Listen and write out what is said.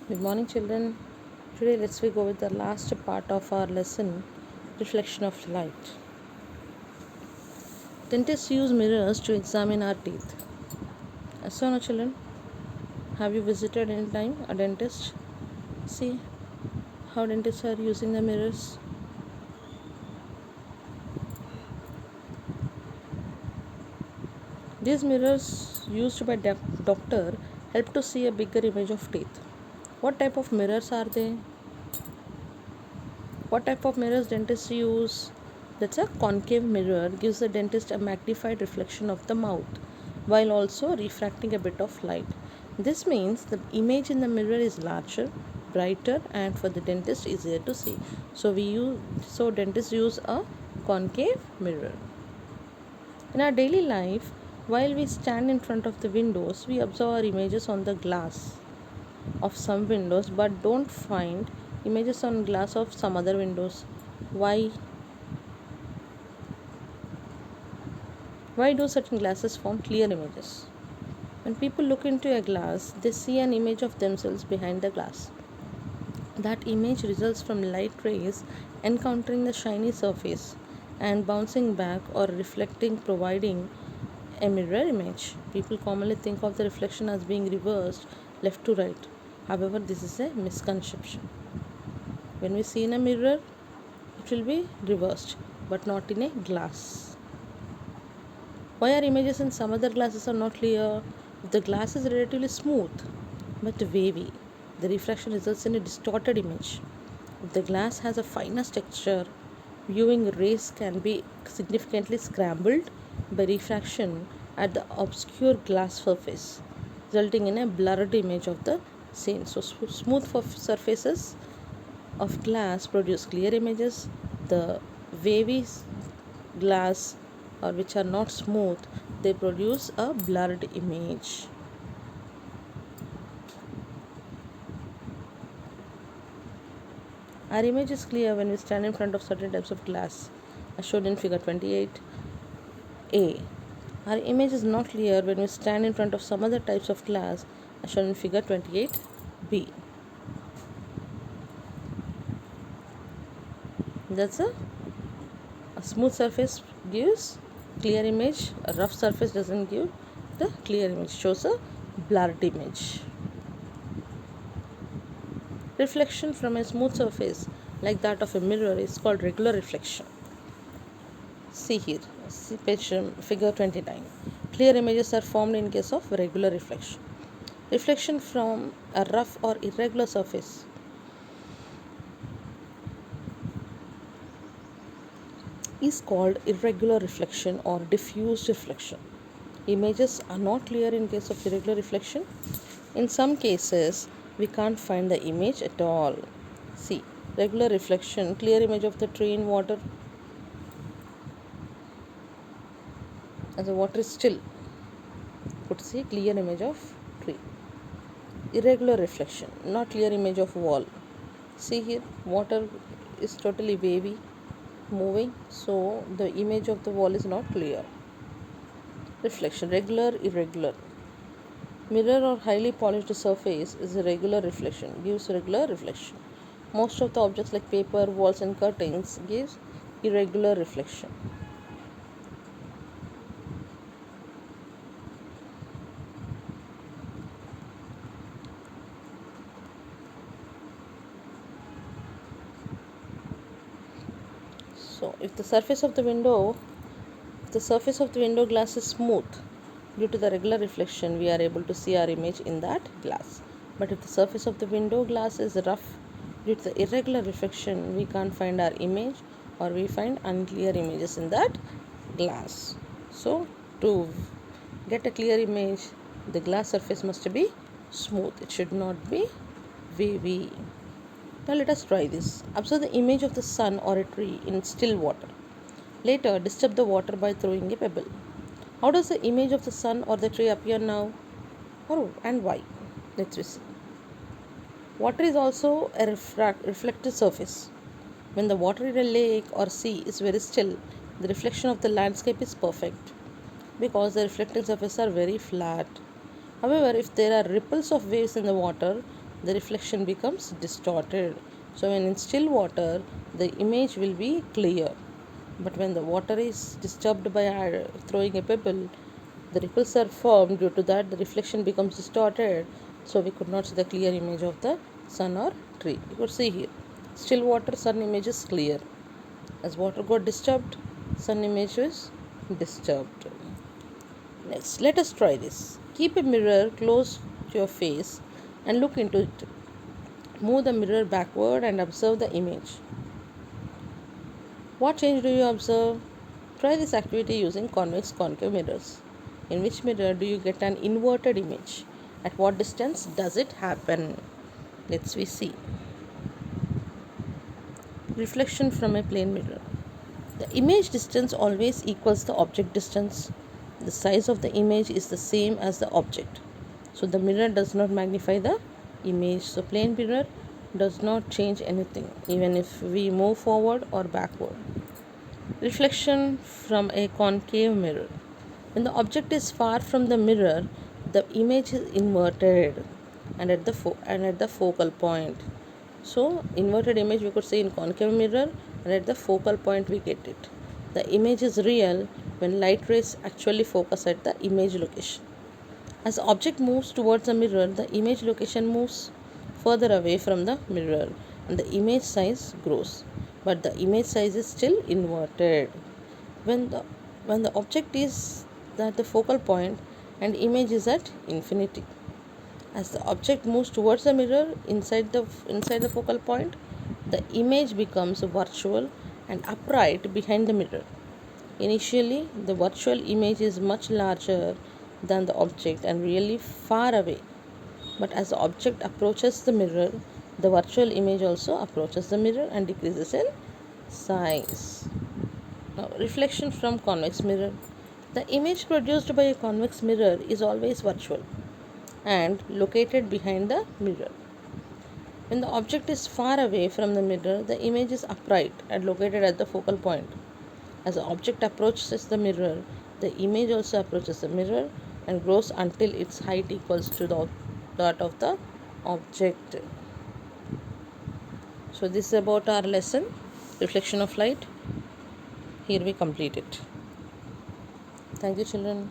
Good morning, children. Today, let's we go with the last part of our lesson, reflection of light. Dentists use mirrors to examine our teeth. So, now, children, have you visited any time a dentist? See how dentists are using the mirrors. These mirrors used by doctor help to see a bigger image of teeth. What type of mirrors are they? What type of mirrors dentists use? That's a concave mirror, gives the dentist a magnified reflection of the mouth while also refracting a bit of light. This means the image in the mirror is larger, brighter, and for the dentist easier to see. So dentists use a concave mirror. In our daily life, while we stand in front of the windows, we observe our images on the glass of some windows but don't find images on glass of some other windows. Why? Why do certain glasses form clear images? When people look into a glass, they see an image of themselves behind the glass. That image results from light rays encountering the shiny surface and bouncing back or reflecting, providing a mirror image. People commonly think of the reflection as being reversed left to right. However, this is a misconception. When we see in a mirror, it will be reversed, but not in a glass. Why are images in some other glasses are not clear? If the glass is relatively smooth but wavy, the refraction results in a distorted image. If the glass has a finer texture, viewing rays can be significantly scrambled by refraction at the obscure glass surface, resulting in a blurred image of the scene. So, smooth surfaces of glass produce clear images. The wavy glass or which are not smooth, they produce a blurred image. Our image is clear when we stand in front of certain types of glass as shown in figure 28a. Our image is not clear when we stand in front of some other types of glass as shown in figure 28b. That's a smooth surface gives clear image, a rough surface doesn't give the clear image, shows a blurred image. Reflection from a smooth surface like that of a mirror is called regular reflection. See here, see figure 29. Clear images are formed in case of regular reflection. Reflection from a rough or irregular surface is called irregular reflection or diffused reflection. Images are not clear in case of irregular reflection. In some cases, we can't find the image at all. See, regular reflection, clear image of the tree in water as the water is still. Could see clear image of tree. Irregular reflection, not clear image of wall. See here, water is totally wavy, moving, so the image of the wall is not clear. Reflection, regular, irregular. Mirror or highly polished surface is a regular reflection, gives regular reflection. Most of the objects like paper, walls and curtains gives irregular reflection. So if the surface of the window glass is smooth, due to the regular reflection, we are able to see our image in that glass. But if the surface of the window glass is rough, due to the irregular reflection, we can't find our image or we find unclear images in that glass. So, to get a clear image, the glass surface must be smooth. It should not be wavy. Now, let us try this. Observe the image of the sun or a tree in still water. Later, disturb the water by throwing a pebble. How does the image of the sun or the tree appear now? Oh, and why? Let's see. Water is also a reflective surface. When the water in a lake or sea is very still, the reflection of the landscape is perfect because the reflecting surfaces are very flat. However, if there are ripples of waves in the water, the reflection becomes distorted. So when in still water, the image will be clear. But when the water is disturbed by throwing a pebble, the ripples are formed. Due to that, the reflection becomes distorted. So we could not see the clear image of the sun or tree. You could see here. Still water, sun image is clear. As water got disturbed, sun image is disturbed. Next, let us try this. Keep a mirror close to your face and look into it. Move the mirror backward and observe the image. What change do you observe? Try this activity using convex concave mirrors. In which mirror do you get an inverted image? At what distance does it happen? Let's we see. Reflection from a plane mirror. The image distance always equals the object distance. The size of the image is the same as the object. So the mirror does not magnify the image. So plane mirror does not change anything even if we move forward or backward. Reflection from a concave mirror. When the object is far from the mirror, the image is inverted and at the focal point. So inverted image we could say in concave mirror, and at the focal point we get it. The image is real when light rays actually focus at the image location. As the object moves towards the mirror, the image location moves further away from the mirror and the image size grows, but the image size is still inverted. When the object is at the focal point and image is at infinity. As the object moves towards the mirror inside the focal point, the image becomes virtual and upright behind the mirror. Initially, the virtual image is much larger than the object and really far away. But as the object approaches the mirror, the virtual image also approaches the mirror and decreases in size. Now, reflection from convex mirror. The image produced by a convex mirror is always virtual and located behind the mirror. When the object is far away from the mirror, the image is upright and located at the focal point. As the object approaches the mirror, the image also approaches the mirror and grows until its height equals to that of the object. So this is about our lesson, reflection of light. Here we complete it. Thank you, children.